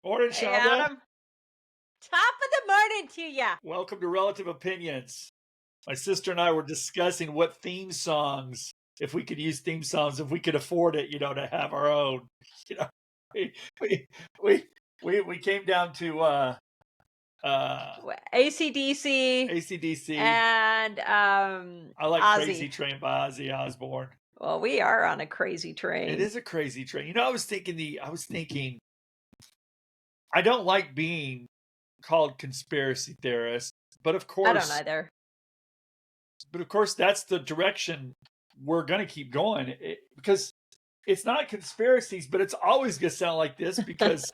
Morning, Hey, Shonda. Adam. Top of the morning to ya. Welcome to Relative Opinions. My sister and I were discussing what theme songs, if we could use theme songs, if we could afford it, to have our own. You know, we we we we came down to AC/DC AC/DC. and I like Crazy Ozzy. Train by Ozzy Osbourne. Well, we are on a crazy It train. is a crazy train. I was thinking, I don't like being called conspiracy theorist, but of I don't course, either. that's the direction we're going to keep going, because it's not conspiracies, but it's always going to sound like this because,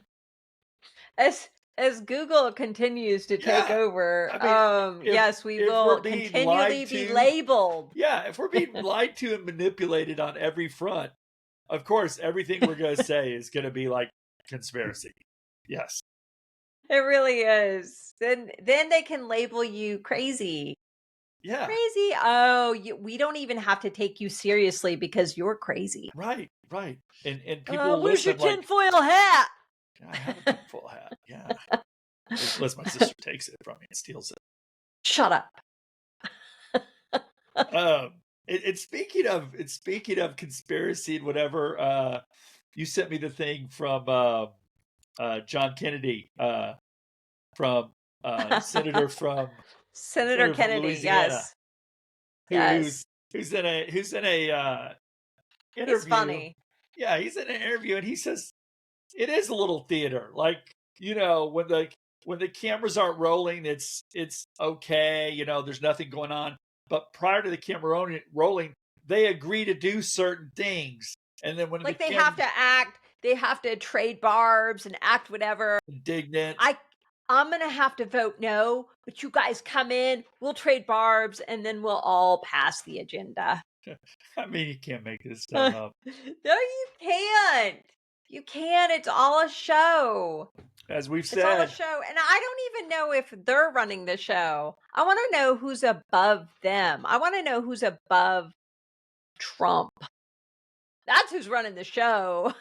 As as Google continues to take yeah, over, I mean, if yes, we if we're will being continually lied be to, labeled. yeah, if we're being lied to and manipulated on every front, of course, everything we're going to say is going to be like conspiracy. Yes. It really is. Then they can label you crazy. Yeah. Crazy. Oh, we don't even have to take you seriously because you're crazy. Right. Right. And people will Where's your listen like, tinfoil hat? I have a tinfoil hat. Yeah. Unless my sister takes it from me and steals it. Shut up. Um, speaking of conspiracy and whatever, you sent me the thing from John Kennedy, from senator from Senator Kennedy, Louisiana, yes. who, who's Yes. who's in a He's interview. funny. Yeah, he's in an interview and he says it is a little theater. Like, when the cameras aren't rolling, it's okay. There's nothing going on. But prior to the camera rolling, they agree to do certain things. And then when the Like camera they have to trade barbs and act whatever. indignant, I I'm gonna have to vote no, but you guys come in, we'll trade barbs, and then we'll all pass the agenda. I mean, you can't make this stuff No, up. you can't. You can't. It's all a show. As we've It's all a said, show. And I don't even know if they're running the show. I want to know who's above them. I want to know who's above Trump. That's who's running the show.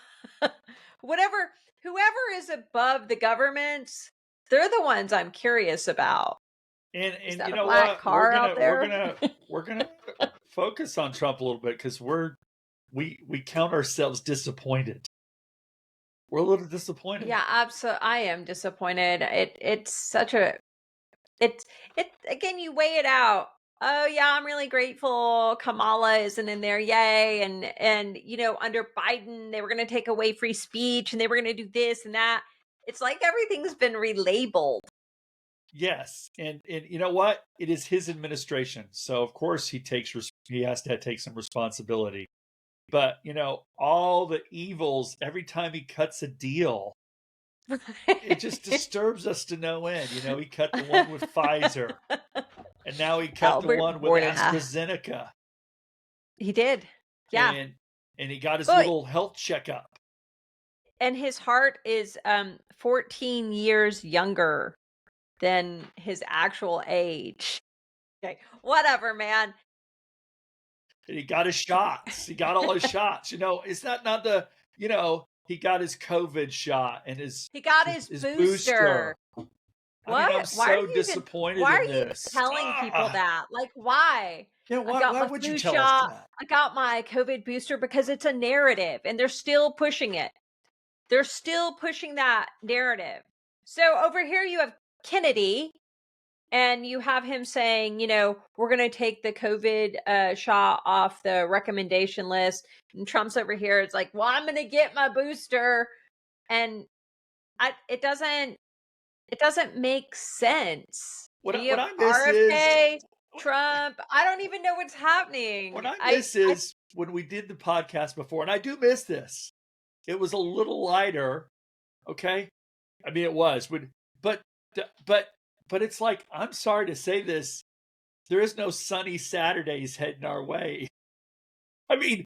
Whatever, whoever is above the governments, they're the ones I'm curious about. Is and that you a know black what? We're car out gonna we're there? gonna we're gonna focus on Trump a little bit because we count ourselves disappointed. We're a little disappointed. Yeah, absolutely. I am disappointed. It's such a it's it again, you weigh it out. Oh yeah, I'm really grateful Kamala isn't in there. Yay. And under Biden, they were gonna take away free speech and they were gonna do this and that. It's like everything's been relabeled. Yes, and you know what? It is his administration, so of course he has to take some responsibility. But all the evils every time he cuts a deal, it just disturbs us to no end. He cut the one with Pfizer, and now he cut the Albert one with Bourdain. AstraZeneca, He did. Yeah. and he got his But little health checkup. and his heart is 14 years younger than his actual age. Okay. Whatever, man. And he got his shots. He got all his shots. It's not the he got his COVID shot and He got his booster. booster. I mean, I'm What? so disappointed Why are in you this. telling people that? Like, why? Yeah, I why got why my would you flu tell us shot. that? I got my COVID booster because it's a narrative and they're still pushing it. They're still pushing that narrative. So over here you have Kennedy and you have him saying, we're going to take the COVID shot off the recommendation list. And Trump's over here. It's like, well, I'm going to get my booster. And it doesn't make sense. So you What have I miss is RFK, what Trump. I don't even know what's what happening. I I, miss I is when we did the podcast before, and I do miss this. It was a little lighter, okay? I mean, it was, but but but it's like, I'm sorry to say this, there is no sunny Saturdays heading our way. I mean,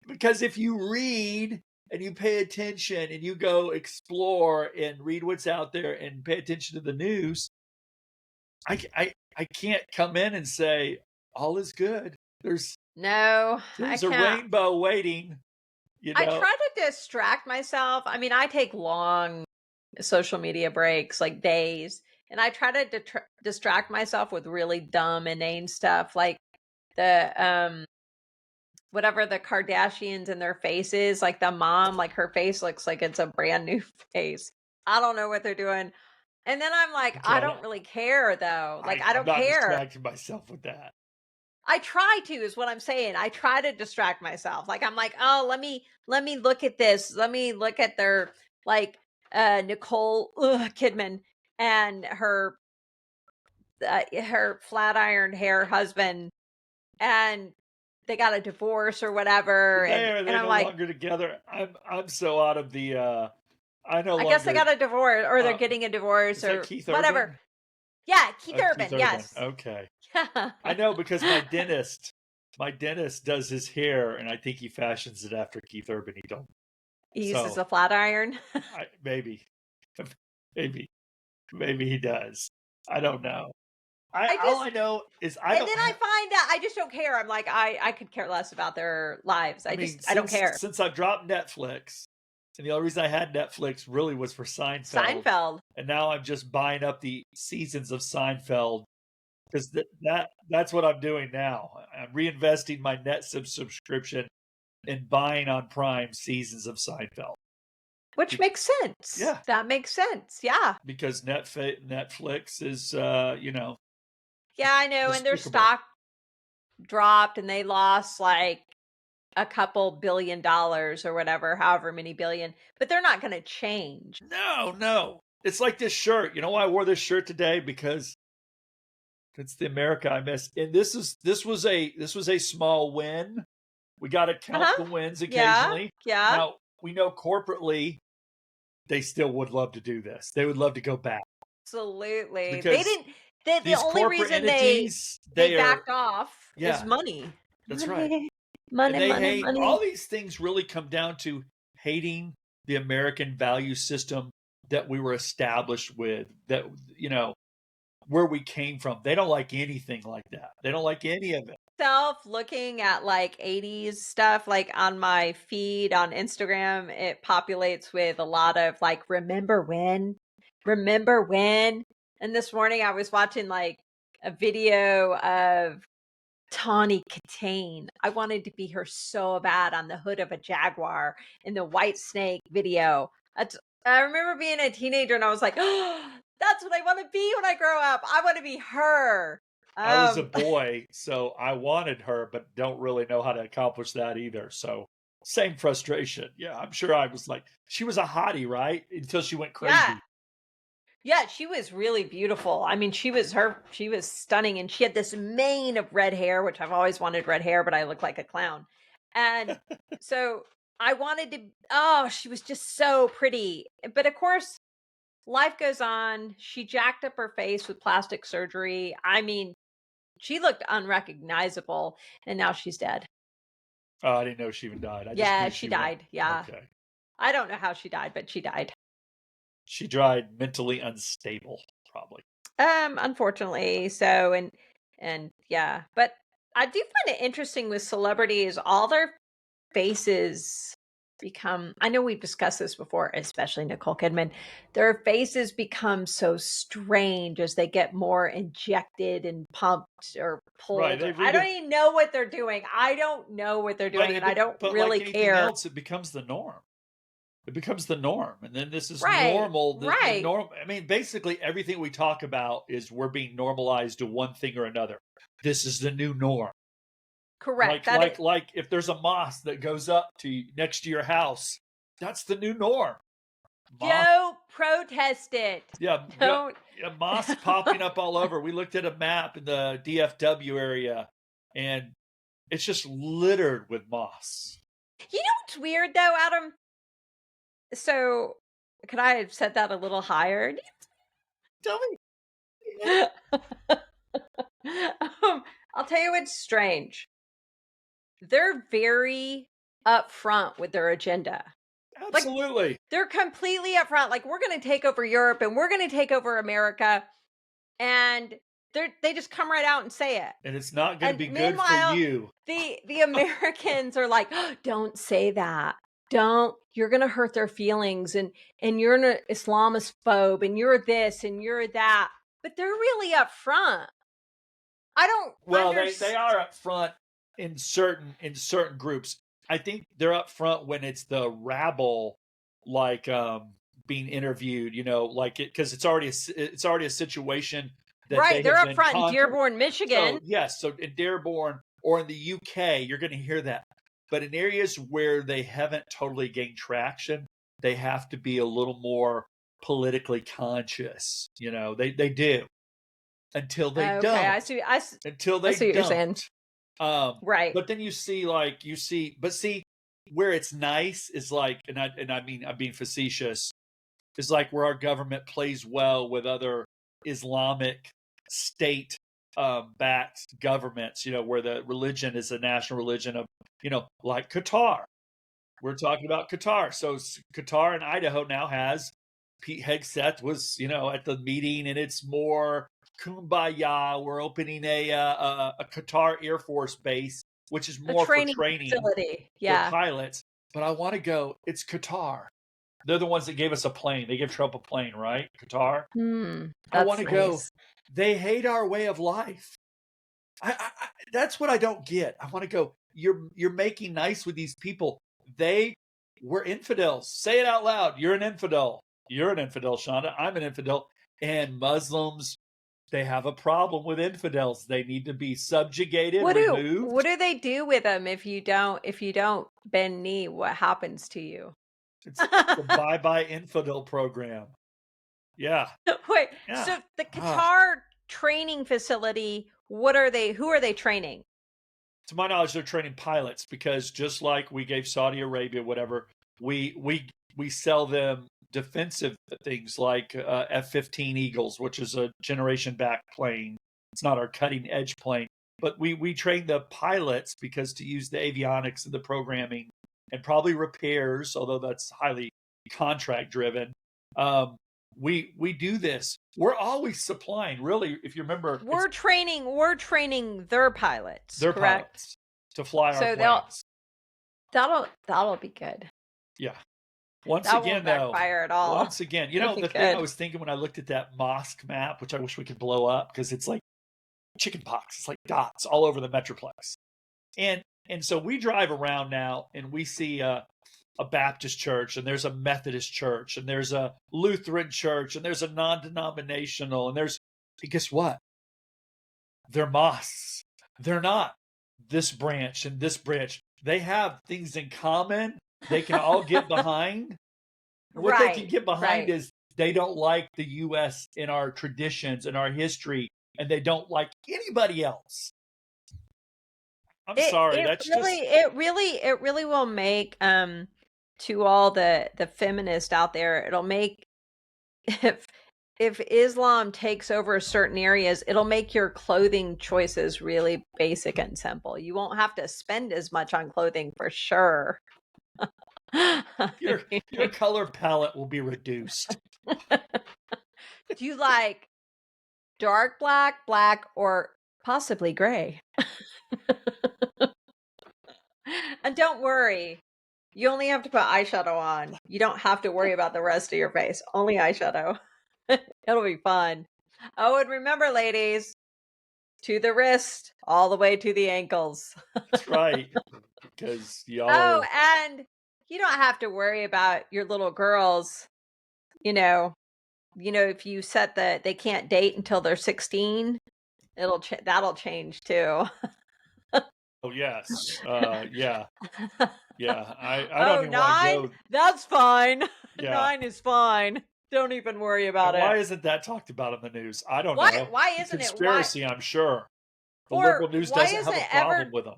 because if you read and you pay attention and you go explore and read what's out there and pay attention to the news, I can't come in and say all is good. no, I There's a can't. rainbow waiting. I try to distract myself. I mean, I take long social media breaks, like days. And I try to distract myself with really dumb, inane stuff like the whatever the Kardashians and their faces, like the mom, like her face looks like it's a brand new face. I don't know what they're doing. And then I'm like, Okay, I don't really care though. Like I I'm don't not care. distracting myself with that. I try to is what I'm saying. I try to distract myself. Like I'm like, "Oh, let me look at this. Let me look at their like Nicole Kidman and her flat iron hair husband and they got a divorce or whatever." Did And are and they I'm no like, longer together? I'm so out of the I no I guess they longer got a divorce or they're uh getting a divorce is that or Keith whatever. Urban? Yeah, Keith Keith Urban. Urban. Yes. Okay. Yeah. I know because my dentist does his hair and I think he fashions it after Keith Urban. He don't. He uses So a flat iron. maybe maybe maybe he does. I don't know. I I all just I know is I And don't then I have find out I just don't care. I'm like, I could care less about their lives. I mean I don't since care. since I've dropped Netflix and the only reason I had Netflix really was for Seinfeld Seinfeld. and now I'm just buying up the seasons of Seinfeld because that's what I'm doing now. I'm reinvesting my subscription and buying on Prime seasons of Seinfeld. Which Be- makes sense. yeah, That makes sense. Yeah. because Netflix is Yeah, I know. And their despicable. stock dropped and they lost like a couple $1 billion or whatever, however many billion, but they're not going to change. No, no. It's like this shirt. You know why I wore this shirt today? Because it's the America I miss. And this was a small win. We got to count Uh-huh. the wins Yeah. occasionally. Yeah. Now we know corporately they still would love to do this. They would love to go back Absolutely. They because didn't the these only corporate reason they entities, they they are backed off is yeah, money. that's right. Money. And Money, they money, hate money. all these things really come down to hating the American value system that we were established with, that where we came from. They don't like anything like that. They don't like any of it. Self looking at like 80s stuff like on my feed on Instagram, it populates with a lot of like remember when. And this morning I was watching like a video of Tawny Katane. I wanted to be her so bad on the hood of a Jaguar in the White Snake video. I remember being a teenager and I was like, oh, that's what I want to be when I grow up. I want to be her. I was a Um, boy, so I wanted her, but don't really know how to accomplish that either. So same frustration. Yeah, I'm sure I was like, she was a hottie, right? Until she went yeah. crazy. Yeah, she was really beautiful. I mean, she was stunning and she had this mane of red hair, which I've always wanted red hair, but I look like a clown. And so I wanted to oh, she was just so pretty. But of course, life goes on. She jacked up her face with plastic surgery. I mean, she looked unrecognizable and now she's dead. Oh, I didn't know she even died. I just Yeah, knew she she went. died. Yeah. Okay. I don't know how she died, but she died. She died mentally unstable, probably. Unfortunately, so and yeah, but I do find it interesting with celebrities, all their faces become I know we've discussed this before, especially Nicole Kidman. Their faces become so strange as they get more injected and pumped or Right. pulled or They I read don't it, even know what they're doing. I don't know what they're doing and I don't but like really anything care. else, it becomes the norm. It becomes the norm, and then this is Right. normal. The Right. norm. I mean, basically everything we talk about is we're being normalized to one thing or another. This is the new norm. Correct. Like That like it like if there's a mosque that goes up to next to your house, that's the new norm. Mosque, don't protest it. yeah, Don't yeah, mosques popping up all over. We looked at a map in the DFW area, and it's just littered with mosques. You know what's weird though, Adam? So, could I have said that a little higher? Tell me. I'll tell you what's strange. They're very upfront with their agenda. Like Absolutely. they're completely upfront. Like we're going to take over Europe and we're going to take over America, and they just come right out and say it. And it's not going to And be good for meanwhile, you. the Americans are like, oh, "Don't say that. you're going to hurt their feelings, and you're an Islamophobe, and you're this and you're that. But they're really upfront. I don't Well, they understand. are up front in certain groups. I think they're up front when it's the rabble, like being interviewed. Like because it's already a situation that Right, they they're have up been front in conquered. Dearborn, Michigan. So yes, so in Dearborn or in the UK, you're going to hear that. But in areas where they haven't totally gained traction, they have to be a little more politically conscious. They do until they Okay, don't. I see. I Until they see what you're saying. don't. Right. But then you see where it's nice is like, and I mean I'm being facetious, is like where our government plays well with other Islamic state backed governments, where the religion is a national religion of, like Qatar. We're talking about Qatar. So Qatar and Idaho now has, Pete Hegseth was, at the meeting, and it's more kumbaya. We're opening a Qatar Air Force base, which is A more for training training facility. their Yeah. pilots. But I want to go, it's Qatar. They're the ones that gave us a plane. They gave Trump a plane, right? Qatar. I want to go. Nice. They hate our way of life. That's what I don't get. I want to go. You're making nice with these people. They were infidels. Say it out loud. You're an infidel. You're an infidel, Shonda. I'm an infidel. And Muslims, they have a problem with infidels. They need to be subjugated, removed. What do they do with them if you don't bend knee? What happens to you? It's the bye-bye infidel program. Yeah. Wait, Yeah. so the Qatar training facility, who are they training? To my knowledge, they're training pilots, because just like we gave Saudi Arabia, whatever, we sell them defensive things like F-15 Eagles, which is a generation back plane. It's not our cutting edge plane, but we train the pilots because to use the avionics and the programming and probably repairs, although that's highly contract driven. We do this. We're always supplying. Really, if you remember, We're training their pilots. their correct? pilots to fly our So planes. that'll be good. Yeah. Once That again, won't backfire at all. once again, That'll be the thing I good. was thinking when I looked at that mosque map, which I wish we could blow up because it's like chicken pox. It's like dots all over the Metroplex. And so we drive around now and we see a Baptist church, and there's a Methodist church, and there's a Lutheran church, and there's a non-denominational, and guess what? They're mosques. They're not this branch and this branch. They have things in common. They can all get behind. What they can get behind is they don't like the U.S. and our traditions and our history, and they don't like anybody else. I'm sorry. It really will make to all the feminists out there, it'll make if Islam takes over certain areas, it'll make your clothing choices really basic and simple. You won't have to spend as much on clothing for sure. Your color palette will be reduced. Do you like dark black, or possibly gray? And don't worry, you only have to put eyeshadow on. You don't have to worry about the rest of your face. Only eyeshadow. It'll be fun. Oh, and remember, ladies, to the wrist, all the way to the ankles. That's right. Because y'all Oh, and you don't have to worry about your little girls. If you set they can't date until they're 16, that'll change too. Oh yes, yeah. I don't even want to 9? go. That's fine. Yeah. 9 is fine. Don't even worry about And it. why isn't that talked about in the news? I don't know. Why isn't Conspiracy, I'm sure. The Or liberal news why doesn't have isn't a problem ever with them.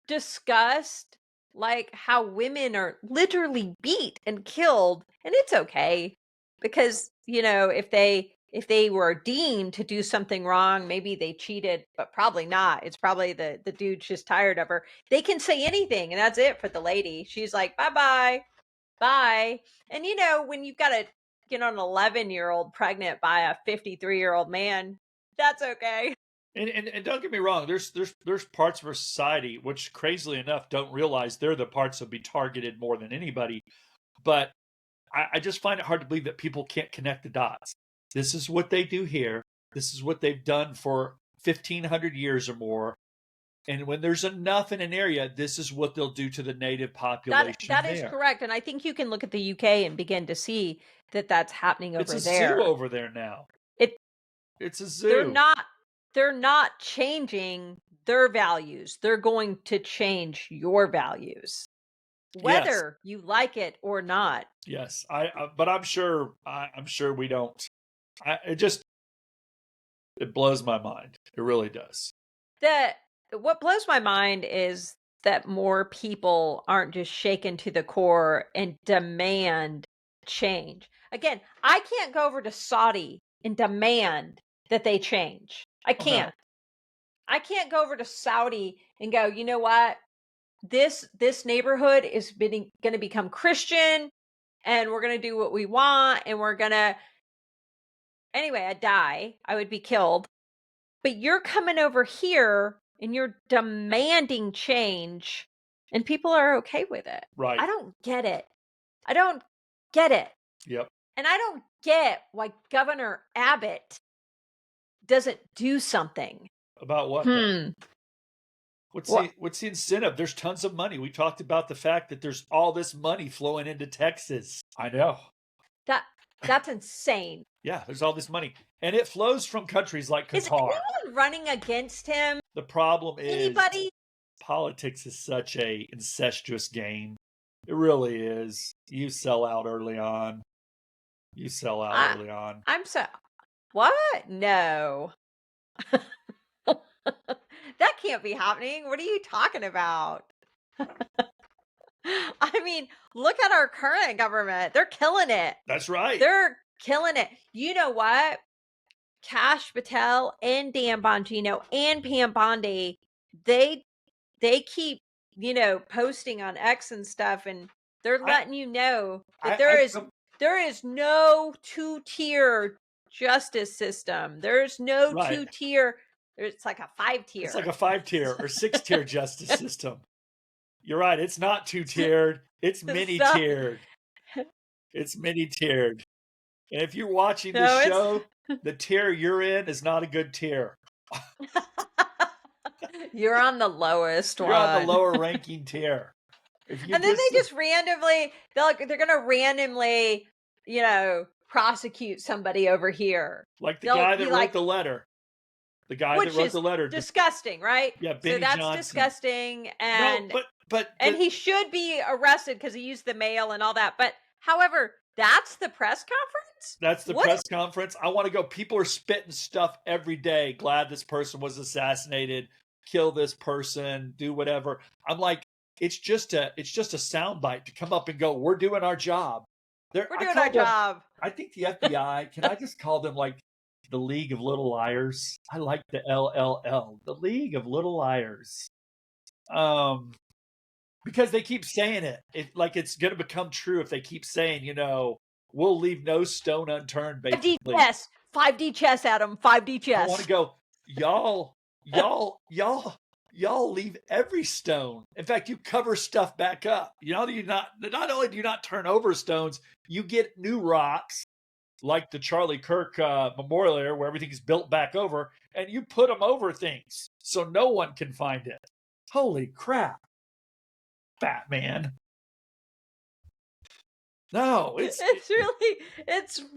discussed like how women are literally beat and killed, and it's okay because if they were deemed to do something wrong, maybe they cheated, but probably not. It's probably the dude's just tired of her. They can say anything, and that's it for the lady. She's like, bye. And when you've got an 11-year-old pregnant by a 53-year-old man, that's okay. And don't get me wrong, there's parts of our society which crazily enough don't realize they're the parts that be targeted more than anybody. But I just find it hard to believe that people can't connect the dots. This is what they do here. This is what they've done for 1,500 years or more. And when there's enough in an area, this is what they'll do to the native population That is there. correct. And I think you can look at the UK and begin to see that that's happening over It's a there. zoo over there now. It It's a they're zoo. not changing their values. They're going to change your values, Yes. whether you like it or not. Yes. But I'm sure we don't. It blows my mind. It really does. What blows my mind is that more people aren't just shaken to the core and demand change. Again, I can't go over to Saudi and demand that they change. I Oh, no. can't. I can't go over to Saudi and go, you know what? This neighborhood is going to become Christian, and we're going to do what we want, and we're going to. Anyway, I'd die. I would be killed. But you're coming over here and you're demanding change, and people are okay with it. Right. I don't get it. I don't get it. Yep. And I don't get why Governor Abbott doesn't do something. About what? Though? What's the incentive? There's tons of money. We talked about the fact that there's all this money flowing into Texas. I know. That's insane. Yeah, there's all this money. And it flows from countries like Qatar. Is anyone running against him? The problem is Anybody? Politics is such a incestuous game. It really is. You sell out early on. I'm so... What? No. That can't be happening. What are you talking about? I mean, look at our current government. They're killing it. That's right. They're killing it. You know what? Kash Patel and Dan Bongino and Pam Bondi, they keep, posting on X and stuff, and they're letting you know that there is no two-tier justice system. There's no two-tier. It's like a 5-tier. It's like a 5-tier or 6-tier justice system. You're right. It's not 2-tiered. It's many-tiered. It's many-tiered. And if you're watching this show, the tier you're in is not a good tier. You're on the lowest one. You're on the lower ranking tier. And then they just randomly, they're going to randomly, prosecute somebody over here. Like the guy that wrote the letter. The guy that wrote the letter. Disgusting, right? Yeah, Benny Johnson. So that's disgusting. And no, but and he should be arrested because he used the mail and all that. But however, that's the press conference? That's the press conference. I want to go. People are spitting stuff every day. Glad this person was assassinated. Kill this person. Do whatever. I'm like, it's just a soundbite to come up and go, we're doing our job. We're doing our job. I think the FBI, can I just call them like the League of Little Liars? I like the LLL, the League of Little Liars. Because they keep saying it. Like it's going to become true if they keep saying, we'll leave no stone unturned, basically. 5D chess, Adam. 5D chess. I want to go, y'all leave every stone. In fact, you cover stuff back up. Not only do you not turn over stones, you get new rocks, like the Charlie Kirk Memorial area where everything is built back over, and you put them over things so no one can find it. Holy crap. Batman. No, it's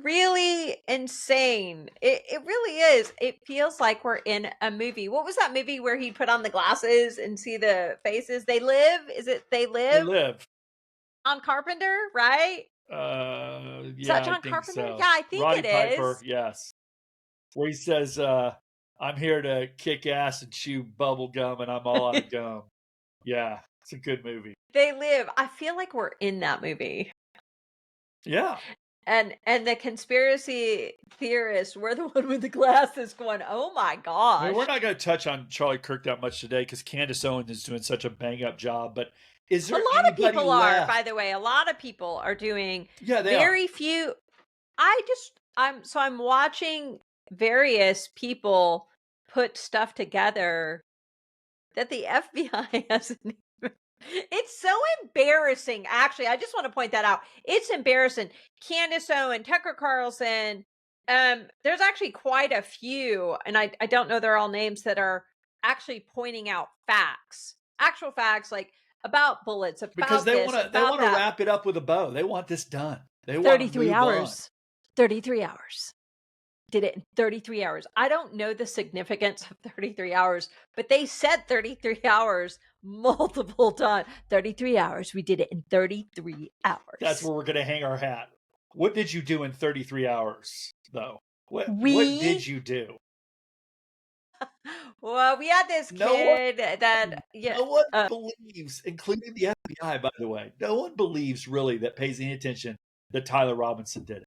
really insane. It really is. It feels like we're in a movie. What was that movie where he put on the glasses and see the faces? They Live? Is it They Live? They Live. John Carpenter, right? Yeah, is that John I think Carpenter? so. Yeah, I think Roddy it Piper, is. yes. Where he says, I'm here to kick ass and chew bubble gum, and I'm all out of gum. Yeah, it's a good movie. They Live. I feel like we're in that movie. Yeah. And the conspiracy theorists, we're the one with the glasses going, oh my gosh. I mean, we're not going to touch on Charlie Kirk that much today because Candace Owens is doing such a bang-up job, but is there a lot of people left? Are, by the way, a lot of people are doing very few. I'm watching various people put stuff together that the FBI hasn't even. It's so embarrassing. Actually, I just want to point that out. It's embarrassing. Candace Owen, Tucker Carlson. There's actually quite a few, and I don't know they're all names that are actually pointing out facts, actual facts, like about bullets, Because about this, they about want to that. wrap it up with a bow. They want this done. They want to 33 move hours. 33 hours. Did it in 33 hours. I don't know the significance of 33 hours, but they said 33 hours multiple times. 33 hours. We did it in 33 hours. That's where we're going to hang our hat. What did you do in 33 hours, though? What did you do? Well, we had this kid that no one believes, including the FBI, by the way. No one believes really that pays any attention that Tyler Robinson did it.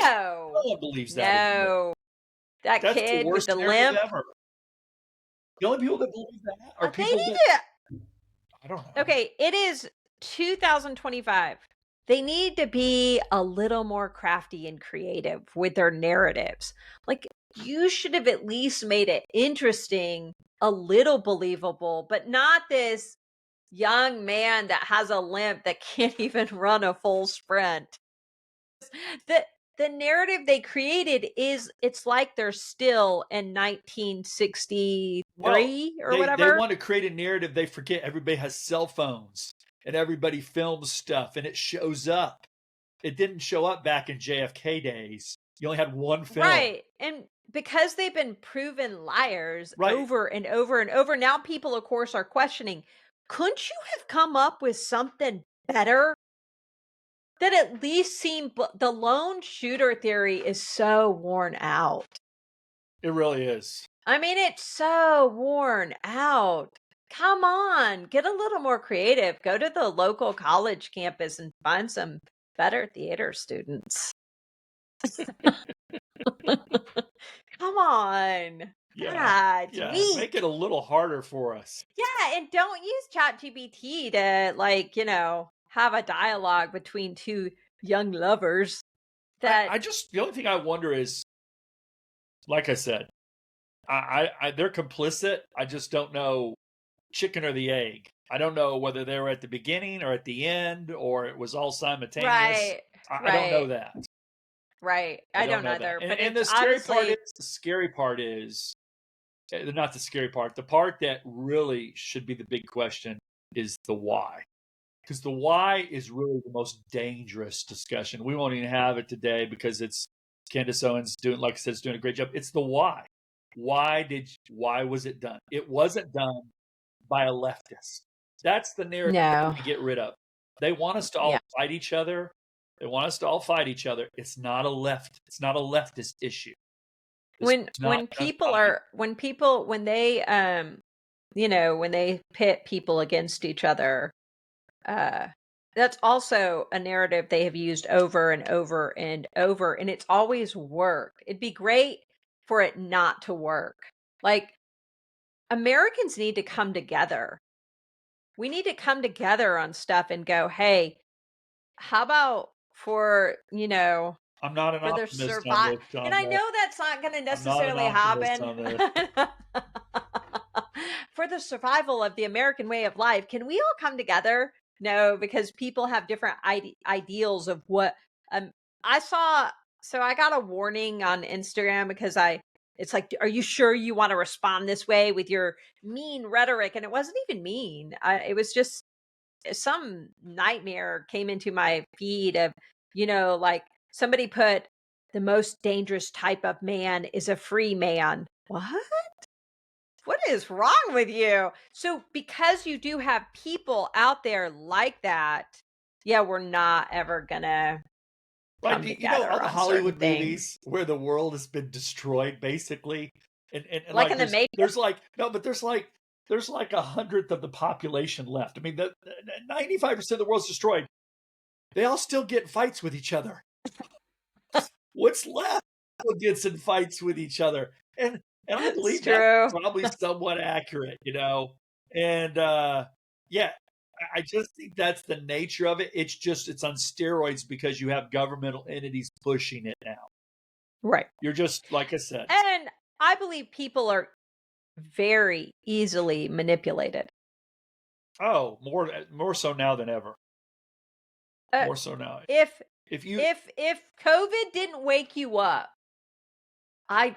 No. No one believes that. No. That's kid the worst with the limp. ever. The only people that believe that are people I don't know. Okay, it is 2025. They need to be a little more crafty and creative with their narratives. Like, you should have at least made it interesting, a little believable, but not this young man that has a limp that can't even run a full sprint. The narrative they created is, it's like they're still in 1963 or whatever. They want to create a narrative. They forget everybody has cell phones and everybody films stuff and it shows up. It didn't show up back in JFK days. You only had one film. Right. And because they've been proven liars over and over and over, now people, of course, are questioning, couldn't you have come up with something better? That at least seemed, the lone shooter theory is so worn out. It really is. I mean, it's so worn out. Come on, get a little more creative. Go to the local college campus and find some better theater students. Come on. Yeah. Make it a little harder for us. Yeah, and don't use ChatGPT to, like, have a dialogue between two young lovers. That the only thing I wonder is, like I said, they're complicit. I just don't know chicken or the egg. I don't know whether they were at the beginning or at the end or it was all simultaneous. Right. I don't know that. Right. I don't either. That. But and the scary part is not the scary part. The part that really should be the big question is the why. Because the why is really the most dangerous discussion. We won't even have it today because it's Candace Owens doing, like I said, is doing a great job. It's the why. Why was it done? It wasn't done by a leftist. That's the narrative to get rid of. They want us to all fight each other. They want us to all fight each other. It's not a leftist issue. When they pit people against each other, that's also a narrative they have used over and over and over, and it's always worked. It'd be great for it not to work. Like, Americans need to come together. We need to come together on stuff and go, hey, how about for, I'm not an optimist on this, John. And I know that's not going to necessarily happen. For the survival of the American way of life, can we all come together? No, because people have different ideals of what I saw. So I got a warning on Instagram because it's like, are you sure you want to respond this way with your mean rhetoric? And it wasn't even mean. It was just some nightmare came into my feed of, like somebody put, the most dangerous type of man is a free man. What is wrong with you? So because you do have people out there like that, we're not ever gonna come together all the Hollywood movies where the world has been destroyed, basically, and like in the Matrix. There's like 1/100th of the population left. I mean, the 95% of the world's destroyed. They all still get in fights with each other. What's left? Gets in fights with each other, and I believe that's probably somewhat accurate, And I just think that's the nature of it. It's on steroids because you have governmental entities pushing it now. Right. You're just, like I said. And I believe people are very easily manipulated. Oh, more so now than ever. Uh, More so now. if If you if COVID didn't wake you up, I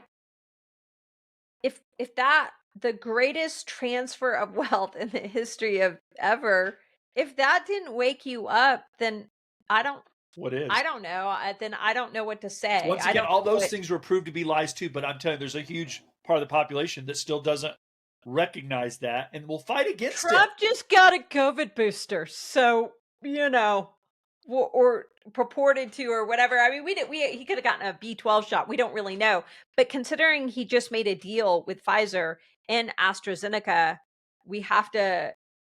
if that the greatest transfer of wealth in the history of ever, if that didn't wake you up, then I don't what is? I don't know. Then I don't know what to say. Once I again, don't all know those what things were proved to be lies too, but I'm telling you, there's a huge part of the population that still doesn't recognize that and will fight against it. Trump just got a COVID booster. So, you know, or purported to or whatever. I mean, we he could have gotten a B12 shot. We don't really know. But considering he just made a deal with Pfizer and AstraZeneca, we have to,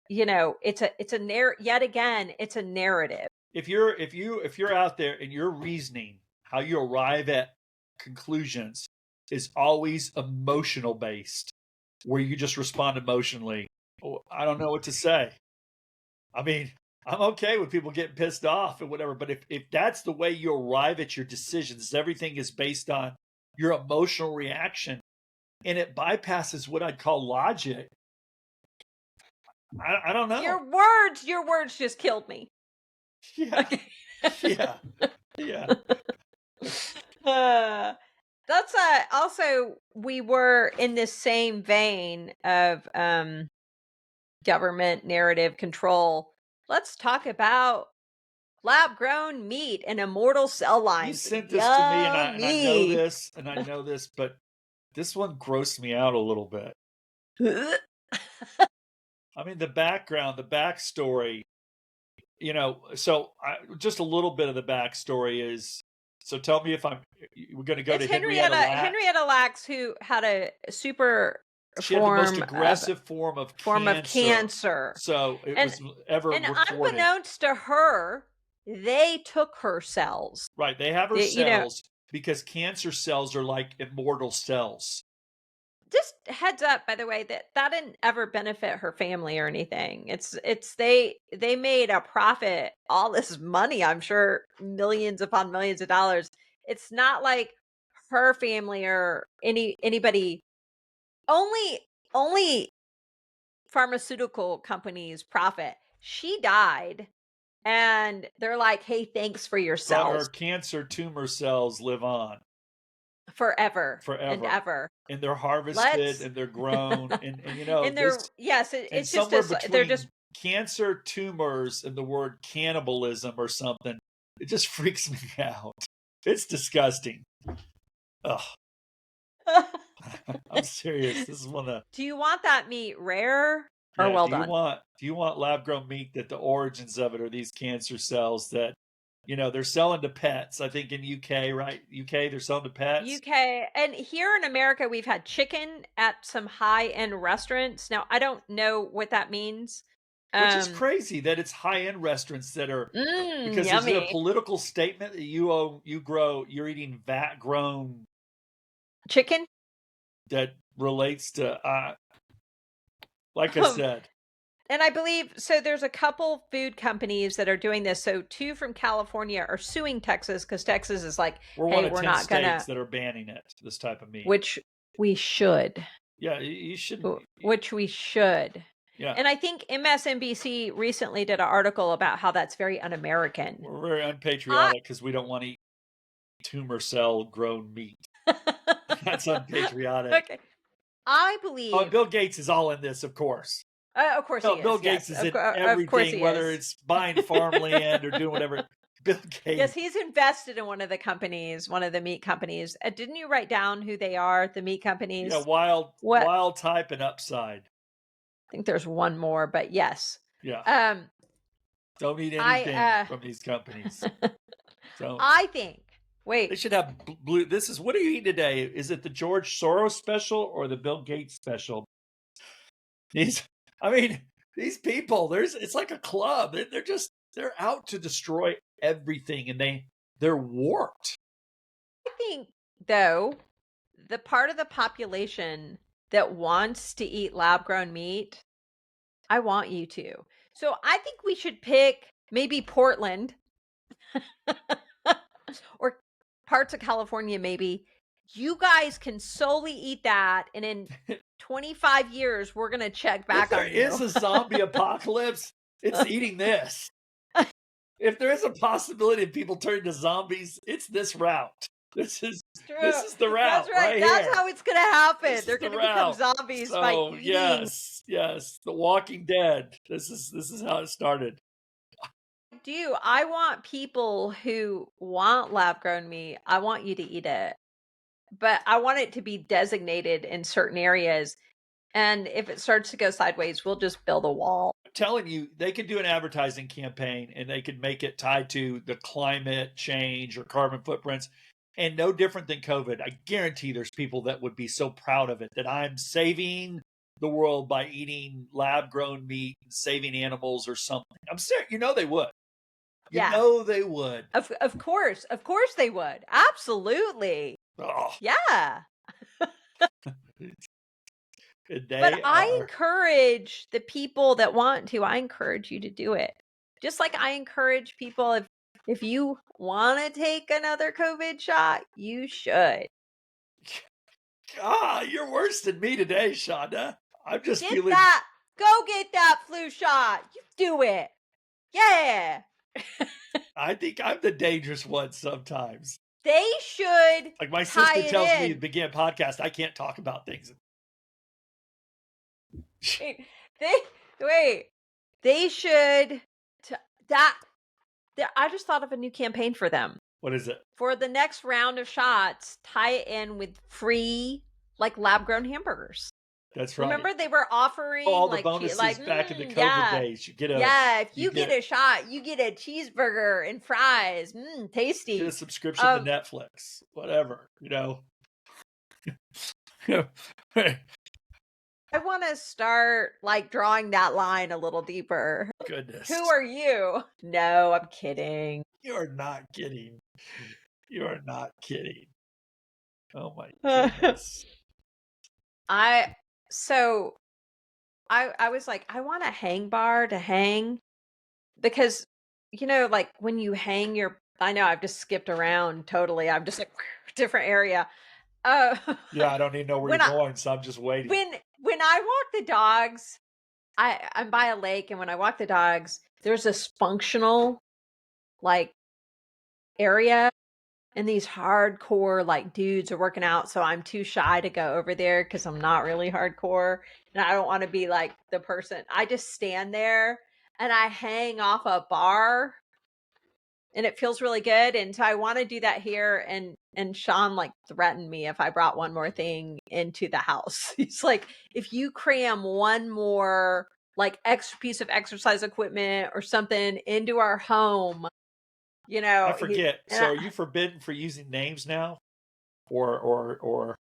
it's a yet again, it's a narrative. If you're out there and your reasoning, how you arrive at conclusions is always emotional based, where you just respond emotionally. Oh, I don't know what to say. I mean, I'm okay with people getting pissed off and whatever, but if that's the way you arrive at your decisions, everything is based on your emotional reaction and it bypasses what I'd call logic. I don't know. Your words just killed me. Yeah. Yeah. Yeah. That's also we were in this same vein of government narrative control. Let's talk about lab grown meat and immortal cell You lines. sent this to me and I know Yummy. this, but this one grossed me out a little bit. I mean, the backstory, so just a little bit of the backstory is, so tell me if we're going to go It's to Henrietta Lacks. Henrietta Lacks, who had a super She had the most aggressive form of cancer. So it was ever reported. Unbeknownst to her, they took her cells. Right. They have her cells because cancer cells are like immortal cells. Just heads up, by the way, that didn't ever benefit her family or anything. It's they made a profit, all this money, I'm sure millions upon millions of dollars. It's not like her family or anybody, only pharmaceutical companies profit. She died and they're like, "Hey, thanks for your cells." But her cancer tumor cells live on forever and ever, and they're harvested and they're grown and and they're it's just they're just cancer tumors and the word cannibalism or something. It just freaks me out. It's disgusting. Ugh. I'm serious. This is one of the. Do you want that meat rare or well done? Do you want lab grown meat that the origins of it are these cancer cells that they're selling to pets? I think in UK, right? UK, they're selling to pets. UK, and here in America, we've had chicken at some high end restaurants. Now, I don't know what that means. Which is crazy that it's high end restaurants that are because yummy. Is it a political statement that you're eating vat grown chicken that relates to like I said. And I believe so. There's a couple food companies that are doing this. So 2 from California are suing Texas because Texas is like, we're hey, one of we're 10 not states that are banning this type of meat. Which we should. Yeah, you should. Which we should. Yeah. And I think MSNBC recently did an article about how that's very un-American. We're very unpatriotic because we don't want to eat tumor cell grown meat. That's unpatriotic. Okay. I believe. Oh, Bill Gates is all in this, of course. Of course, he is. Bill Gates is in everything, whether it's buying farmland or doing whatever. Bill Gates. Yes, he's invested in one of the meat companies. Didn't you write down who they are? The meat companies. Yeah, Wild Type and Upside. I think there's one more, but yes. Yeah. Don't eat anything from these companies. I think. Wait. They should have blue. What are you eating today? Is it the George Soros special or the Bill Gates special? These people, it's like a club. They're out to destroy everything and they're warped. I think, though, the part of the population that wants to eat lab grown meat, I want you to. So I think we should pick maybe Portland or parts of California, maybe, You guys can solely eat that, and in 25 years, we're gonna check If back there on you. is a zombie apocalypse, it's eating this. If there is a possibility of people turning to zombies, it's this route. This is It's true. this is the That's route right. right That's here. how it's gonna happen. This They're is the gonna become route. zombies by So eating. yes, The Walking Dead. This is how it started. I want people who want lab grown meat. I want you to eat it, but I want it to be designated in certain areas. And if it starts to go sideways, we'll just build a wall. I'm telling you, they could do an advertising campaign and they could make it tied to the climate change or carbon footprints. And no different than COVID, I guarantee there's people that would be so proud of it that I'm saving the world by eating lab grown meat and saving animals or something. I'm serious. You know they would. You Yeah. know they would. Of course they would. Absolutely. Oh, Yeah. they But I are. encourage the people that want to. I encourage you to do it. Just like I encourage people, if you want to take another COVID shot, you should. You're worse than me today, Shonda. I'm just Get feeling. that. Go get that flu shot. You do it. Yeah. I think I'm the dangerous one sometimes. They should. Like my tie sister it tells me in. to begin a podcast, I can't talk about things. They should. I just thought of a new campaign for them. What is it? For the next round of shots, tie it in with free, like lab grown hamburgers. That's right. Remember they were offering all the like bonuses back in the COVID yeah. days. You get if you get a shot, you get a cheeseburger and fries. Tasty. Get a subscription to Netflix, whatever, you know. I want to start like drawing that line a little deeper. Goodness. Who are you? No, I'm kidding. You are not kidding. You are not kidding. Oh my goodness. I was like, I want a hang bar to hang because, you know, like when you hang I know I've just skipped around totally. I'm just like different area. Yeah, I don't even know where you're going, so I'm just waiting. When I walk the dogs, I'm by a lake, and when I walk the dogs, there's this functional like area, and these hardcore like dudes are working out, so I'm too shy to go over there because I'm not really hardcore, and I don't want to be like the person. I just stand there and I hang off a bar, and it feels really good. And so I want to do that here. And Sean like threatened me if I brought one more thing into the house. He's like, if you cram one more like extra piece of exercise equipment or something into our home, you know. I forget. So are you forbidden for using names now? Or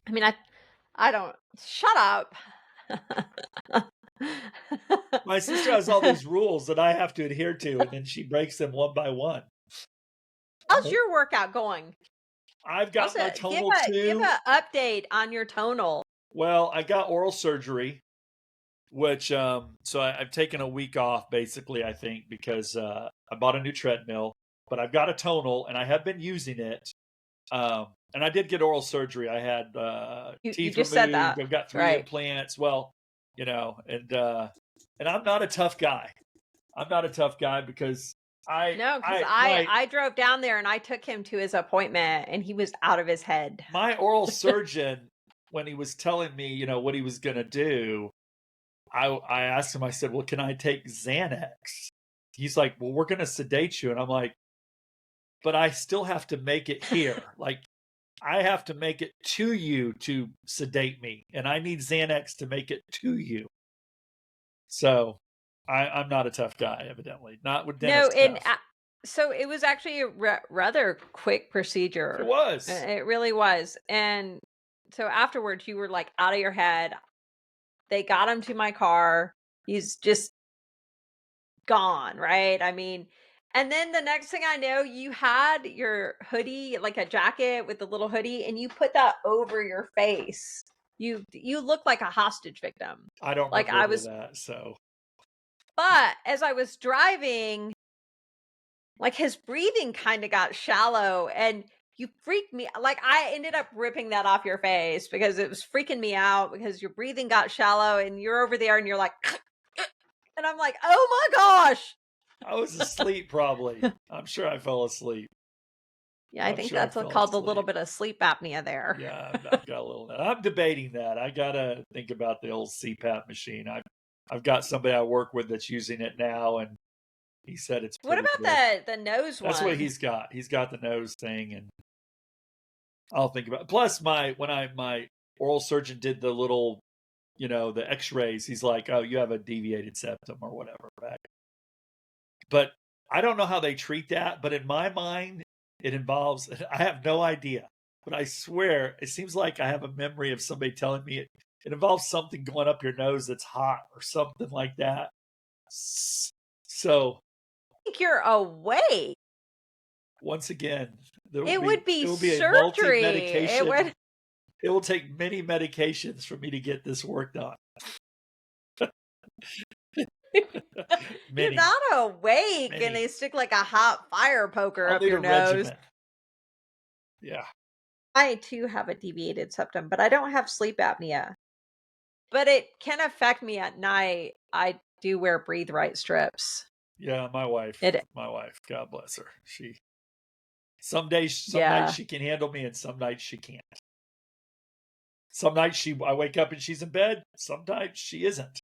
I mean, I don't. Shut up. My sister has all these rules that I have to adhere to, and then she breaks them one by one. How's your workout going? I've got my tonal too. Give an update on your tonal. Well, I got oral surgery, which so I've taken a week off basically, I think, because I bought a new treadmill, but I've got a tonal and I have been using it. And I did get oral surgery. I had teeth removed. Said that. I've got 3 implants. Well, you know, and I'm not a tough guy. I'm not a tough guy because I drove down there and I took him to his appointment and he was out of his head. My oral surgeon, when he was telling me, you know, what he was going to do, I asked him, I said, well, can I take Xanax? He's like, well, we're going to sedate you. And I'm like, but I still have to make it here. Like, I have to make it to you to sedate me. And I need Xanax to make it to you. So I'm not a tough guy, evidently. Not with Dennis. No, so it was actually a rather quick procedure. It was. It really was. And so afterwards, you were like out of your head. They got him to my car. He's just gone, right? I mean, and then the next thing I know, you had your hoodie, like a jacket with a little hoodie, and you put that over your face. You look like a hostage victim. I don't like remember that, so. But as I was driving, like his breathing kind of got shallow, and You freaked me. Like, I ended up ripping that off your face because it was freaking me out because your breathing got shallow and you're over there and you're like, and I'm like, oh my gosh. I was asleep probably. I'm sure I fell asleep. Yeah, I I'm think sure I that's what fell called a little asleep. bit of sleep apnea there. Yeah, I've got a little. I'm debating that. I gotta think about the old CPAP machine. I've got somebody I work with that's using it now, and he said it's What pretty about good. the nose That's one? what he's got. He's got the nose thing, and I'll think about it. Plus, my oral surgeon did the little, the X-rays. He's like, "Oh, you have a deviated septum or whatever." Right? But I don't know how they treat that. But in my mind, it involves. I have no idea, but I swear it seems like I have a memory of somebody telling me it involves something going up your nose that's hot or something like that. So I think you're awake. once again, It would be a surgery. multi-medication. It would. It will take many medications for me to get this work done. You're not awake, and they stick like a hot fire poker up your nose. Regimen. Yeah. I too have a deviated septum, but I don't have sleep apnea. But it can affect me at night. I do wear Breathe Right strips. Yeah, my wife, God bless her. Some nights she can handle me and some nights she can't. Some nights I wake up and she's in bed. Sometimes she isn't.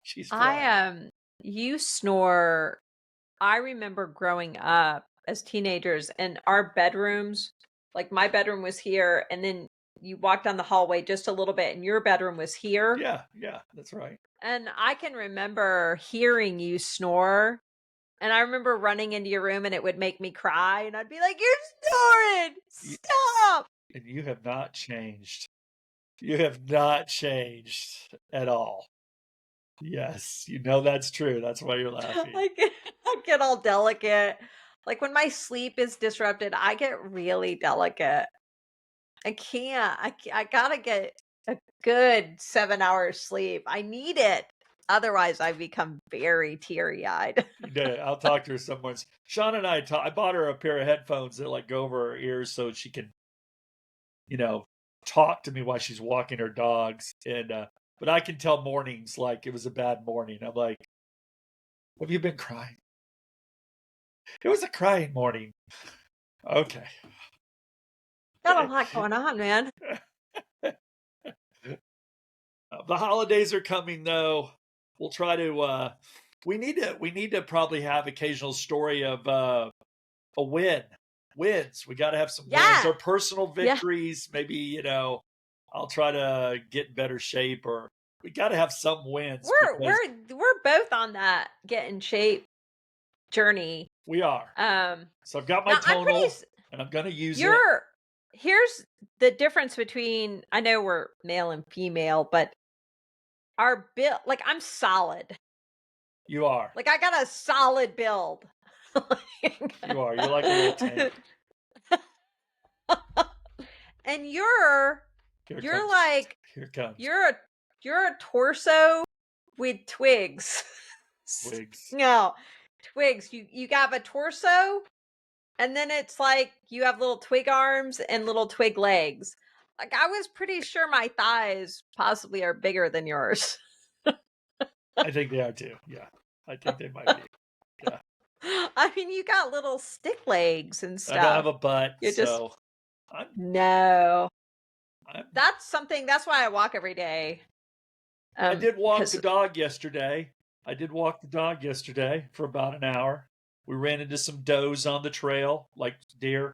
She's fine. You snore. I remember growing up as teenagers and our bedrooms, like my bedroom was here, and then you walked down the hallway just a little bit and your bedroom was here. Yeah, that's right. And I can remember hearing you snore. And I remember running into your room and it would make me cry. And I'd be like, you're snoring! Stop! And you have not changed. You have not changed at all. Yes, that's true. That's why you're laughing. I get all delicate. Like when my sleep is disrupted, I get really delicate. I can't. I gotta get a good 7 hours sleep. I need it. Otherwise, I become very teary-eyed. I'll talk to her someone. Sean and I bought her a pair of headphones that like go over her ears so she can, talk to me while she's walking her dogs. And but I can tell mornings like it was a bad morning. I'm like, have you been crying? It was a crying morning. Okay. Got a lot going on, man. The holidays are coming though. We'll try to we need to probably have occasional story of a wins. We got to have some wins or personal victories. Yeah. Maybe, I'll try to get in better shape, or we got to have some wins. We're both on that get in shape journey. We are. So I've got my tonal and I'm going to use it. Here's the difference between, I know we're male and female, but our build, like I'm solid. You are. Like I got a solid build. You are. You're like a little tank. And you're a torso with twigs. Twigs. No, twigs. You got a torso, and then it's like you have little twig arms and little twig legs. Like I was pretty sure my thighs possibly are bigger than yours. I think they are too. Yeah, I think they might be. Yeah. I mean, you got little stick legs and stuff. I don't have a butt, so no. That's why I walk every day. I did walk the dog yesterday. For about an hour. We ran into some does on the trail, like deer.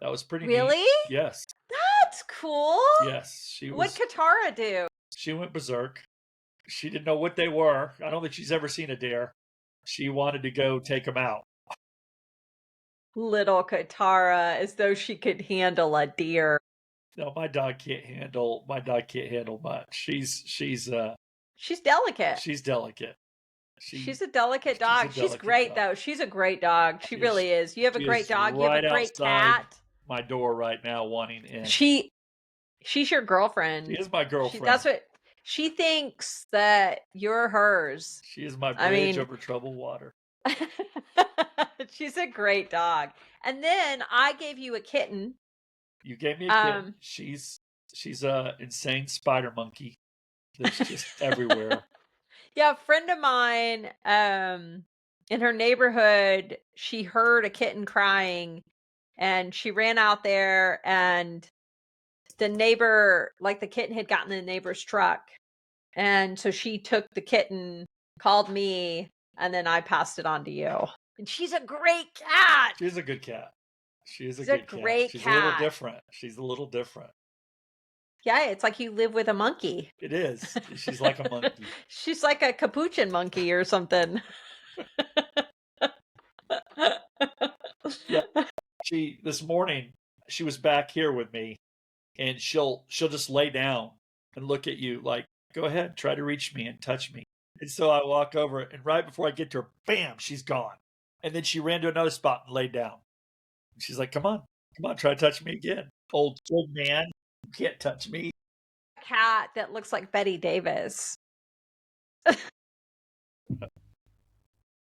That was pretty really neat. Yes. That's cool. Yes. What Katara do? She went berserk. She didn't know what they were. I don't think she's ever seen a deer. She wanted to go take them out. Little Katara, as though she could handle a deer. No, my dog can't handle much. She's delicate. She's delicate. She's a delicate dog. She's great though. She's a great dog. She really is. You have a great dog. You have a great cat. My door right now, wanting in. She's your girlfriend. She is my girlfriend. That's what she thinks, that you're hers. She is my bridge over troubled water. She's a great dog. And then I gave you a kitten. You gave me a kid. She's a insane spider monkey that's just everywhere. Yeah, a friend of mine, in her neighborhood, she heard a kitten crying and she ran out there and the neighbor, like the kitten had gotten in the neighbor's truck. And so she took the kitten, called me, and then I passed it on to you. And she's a great cat. She's a good cat. She is a She's a good cat. great She's a little cat. different. She's a little different. Yeah, it's like you live with a monkey. It is. She's like a monkey. She's like a capuchin monkey or something. Yeah. This morning she was back here with me, and she'll just lay down and look at you like, go ahead, try to reach me and touch me. And so I walk over, and right before I get to her, bam, she's gone. And then she ran to another spot and laid down. And she's like, come on, try to touch me again. Old man, you can't touch me. Cat that looks like Betty Davis.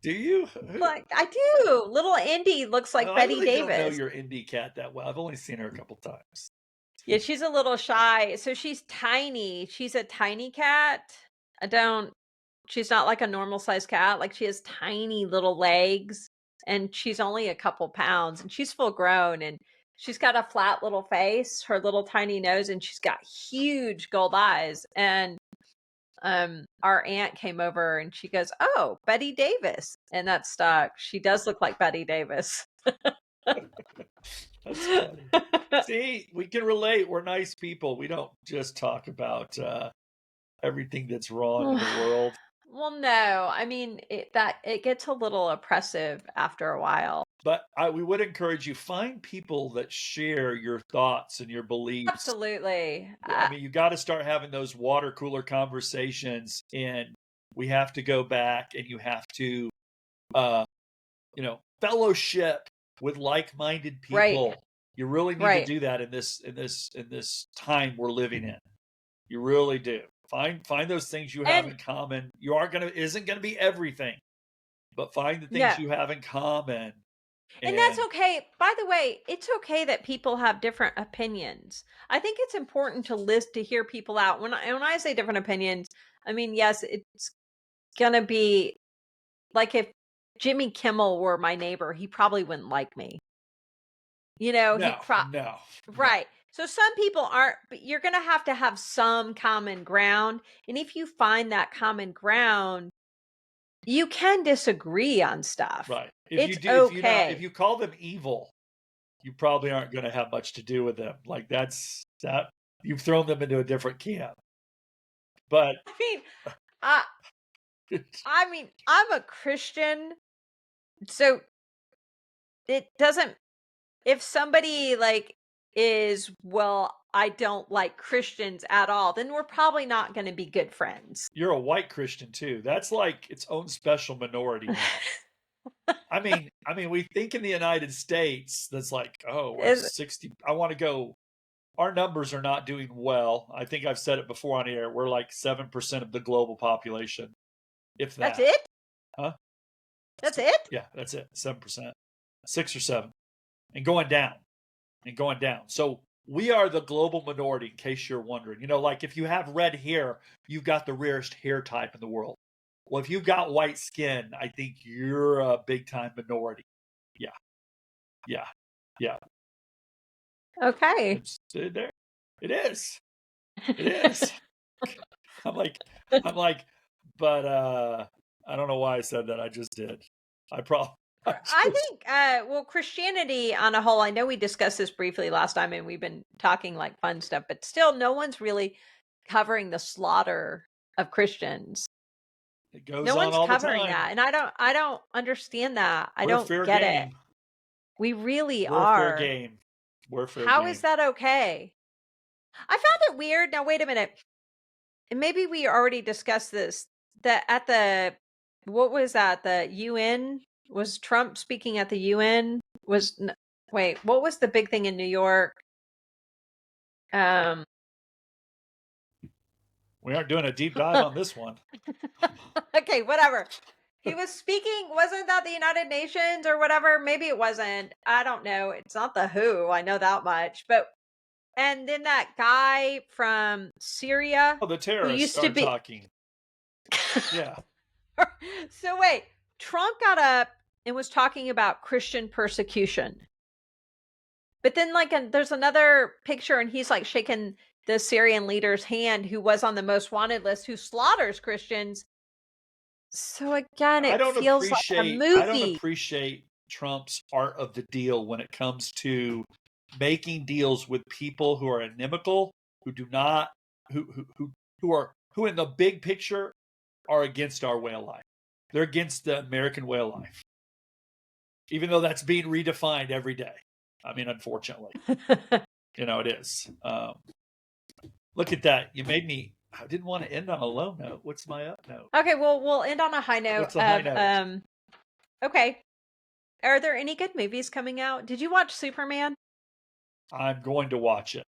Do you? Like I do. Little Indy looks like Betty I really Davis. don't know your indie cat that well. I've only seen her a couple times. Yeah, she's a little shy. So she's tiny. She's a tiny cat. She's not like a normal sized cat. Like she has tiny little legs and she's only a couple pounds and she's full grown and she's got a flat little face, her little tiny nose, and she's got huge gold eyes. And our aunt came over and she goes, "Oh, Betty Davis." And that stuck. She does look like Betty Davis. That's funny. See, we can relate. We're nice people. We don't just talk about everything that's wrong in the world. Well, no. I mean, it gets a little oppressive after a while. But we would encourage you, find people that share your thoughts and your beliefs. Absolutely. I mean, you got to start having those water cooler conversations, and we have to go back, and you have to, fellowship with like-minded people. Right. You really need to do that in this time we're living in. You really do. Find those things you have in common. You isn't gonna be everything, but find the things you have in common. And that's okay. By the way, it's okay that people have different opinions. I think it's important to hear people out. When I say different opinions, I mean, yes, it's gonna be like if Jimmy Kimmel were my neighbor, he probably wouldn't like me. No. Right. So some people aren't, but you're going to have some common ground. And if you find that common ground, you can disagree on stuff. Right. Okay. If you call them evil, you probably aren't going to have much to do with them. Like you've thrown them into a different camp. But I mean, I'm a Christian, so it doesn't. If somebody I don't like Christians at all, then we're probably not going to be good friends. You're a white Christian too. That's like its own special minority now. I mean, we think in the United States that's like, oh, we're 60. I want to go. Our numbers are not doing well. I think I've said it before on air. We're like 7% of the global population. If that. That's it? Huh? That's it? Yeah, that's it. 7%. 6 or 7. And going down. So we are the global minority, in case you're wondering. Like if you have red hair, you've got the rarest hair type in the world. Well, if you've got white skin, I think you're a big time minority. Yeah. Okay. It is. I'm like, but I don't know why I said that. I just did. I think, Christianity on a whole, I know we discussed this briefly last time and we've been talking like fun stuff, but still no one's really covering the slaughter of Christians. It goes no on one's all covering the time. that. And I don't understand that. I don't fair get game. it. We really We're are. Fair game. We're fair How game. is that okay? I found it weird. Now, wait a minute. And maybe we already discussed this, that what was that? The UN? Was Trump speaking at the UN? Wait, what was the big thing in New York? We aren't doing a deep dive on this one. Okay, whatever. He was speaking, wasn't that the United Nations or whatever? Maybe it wasn't. I don't know. It's not the WHO. I know that much. But and then that guy from Syria Oh, the who terrorists used to start be talking. Yeah. So wait, Trump got up and was talking about Christian persecution. But then there's another picture and he's like shaking the Syrian leader's hand who was on the most wanted list who slaughters Christians. So again, I it don't feels like a movie. appreciate Trump's art of the deal when it comes to making deals with people who are inimical, who do not who in the big picture are against our way of life. They're against the American way of life. Even though that's being redefined every day. I mean, unfortunately. It is. Look at that. You made me. I didn't want to end on a low note. What's my up note? Okay, well, we'll end on a high note. What's the high note? Okay. Are there any good movies coming out? Did you watch Superman? I'm going to watch it.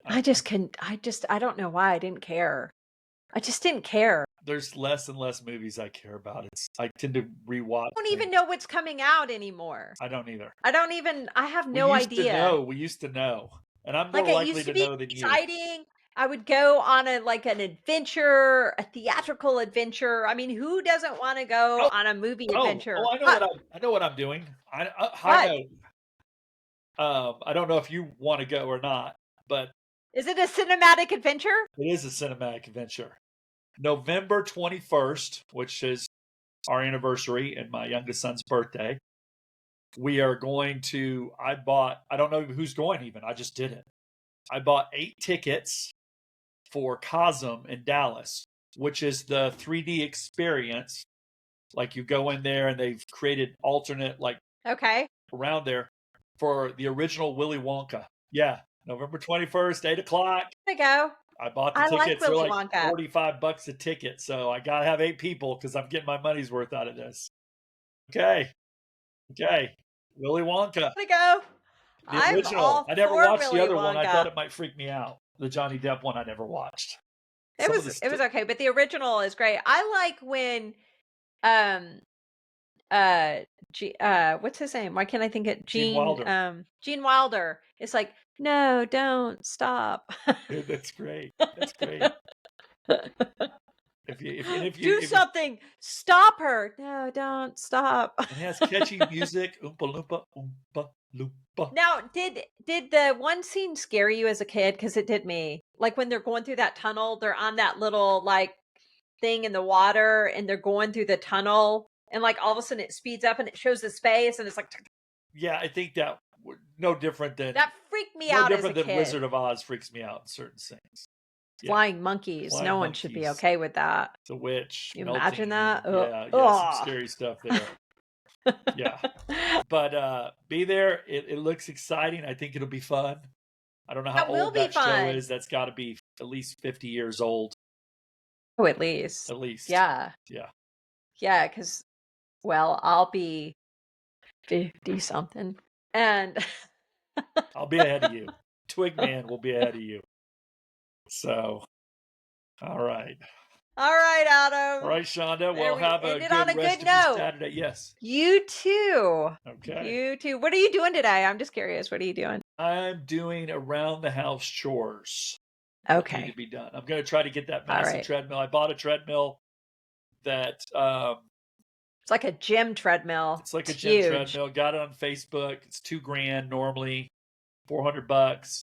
I don't know why I didn't care. I just didn't care. There's less and less movies I care about. I tend to rewatch. I don't even know what's coming out anymore. I don't either. I have no idea. We used to know. And I'm more likely to know than you. Exciting. I would go on an adventure, a theatrical adventure. I mean, who doesn't want to go on a movie adventure? I know what I'm doing. High note. I don't know if you want to go or not, but is it a cinematic adventure? It is a cinematic adventure. November 21st, which is our anniversary and my youngest son's birthday, we are going to. I don't know who's going even. I just did it. I bought 8 tickets for Cosm in Dallas, which is the 3D experience. Like you go in there and they've created alternate around there for the original Willy Wonka. Yeah, November 21st, 8 o'clock. There you go. I bought the tickets. They're like $45 a ticket, so I gotta have 8 people because I'm getting my money's worth out of this. Okay, Willy Wonka. There you go. The original. I never watched the other one. I thought it might freak me out. The Johnny Depp one I never watched. It was okay, but the original is great. I like when what's his name? Why can't I think it? Gene Wilder. Gene Wilder. It's like, no, don't stop. Dude, that's great. That's great. If you do something, stop her. No, don't stop. It has catchy music. Oompa loompa, oompa loompa. Now, did the one scene scare you as a kid? Because it did me. Like when they're going through that tunnel, they're on that little thing in the water, and they're going through the tunnel, and all of a sudden it speeds up and it shows his face, and it's like. Yeah, I think that no different than that freaked me out. No different as a than kid. Wizard of Oz freaks me out in certain scenes. Yeah. Flying monkeys. No one should be okay with that. It's a witch. You imagine that? Yeah, some scary stuff there. Yeah. But be there. It looks exciting. I think it'll be fun. I don't know how old that show is. That's got to be at least 50 years old. Oh, at least. At least. Yeah. Yeah. Yeah, because, I'll be 50-something. And I'll be ahead of you. Twigman will be ahead of you. So, all right. All right, Adam. All right, Shonda. We'll have a good rest of Saturday. Yes. You too. Okay. You too. What are you doing today? I'm just curious. What are you doing? I'm doing around the house chores. Okay. That need to be done. I'm going to try to get that massive treadmill. I bought a treadmill that it's like a gym treadmill. It's like a gym treadmill. Got it on Facebook. It's $2,000 normally, $400.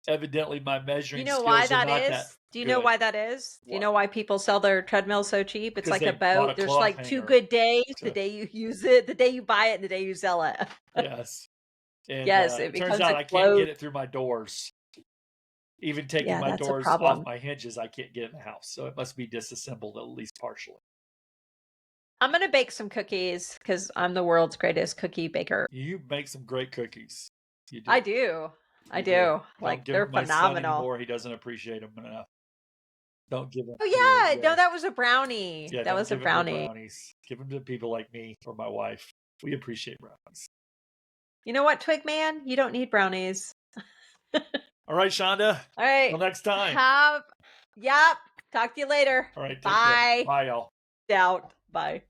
Evidently, my measuring skills why are that not is? that Do you know why that is? Do you know why people sell their treadmills so cheap? It's like a boat. There's like 2 good days: the day you use it, the day you buy it, and the day you sell it. Yes. And, yes. It turns out I can't get it through my doors. Even taking my doors off my hinges, I can't get in the house. So it must be disassembled at least partially. I'm going to bake some cookies because I'm the world's greatest cookie baker. You make some great cookies. You do. I do. I do. Like, they're phenomenal. He doesn't appreciate them enough. Don't give them. Oh, yeah. No, that was a brownie. Yeah, that was a brownie. Brownies. Give them to people like me or my wife. We appreciate brownies. You know what, Twigman? You don't need brownies. All right, Shonda. All right. Till next time. Yep. Talk to you later. All right. Bye. Bye, y'all. Doubt. Bye.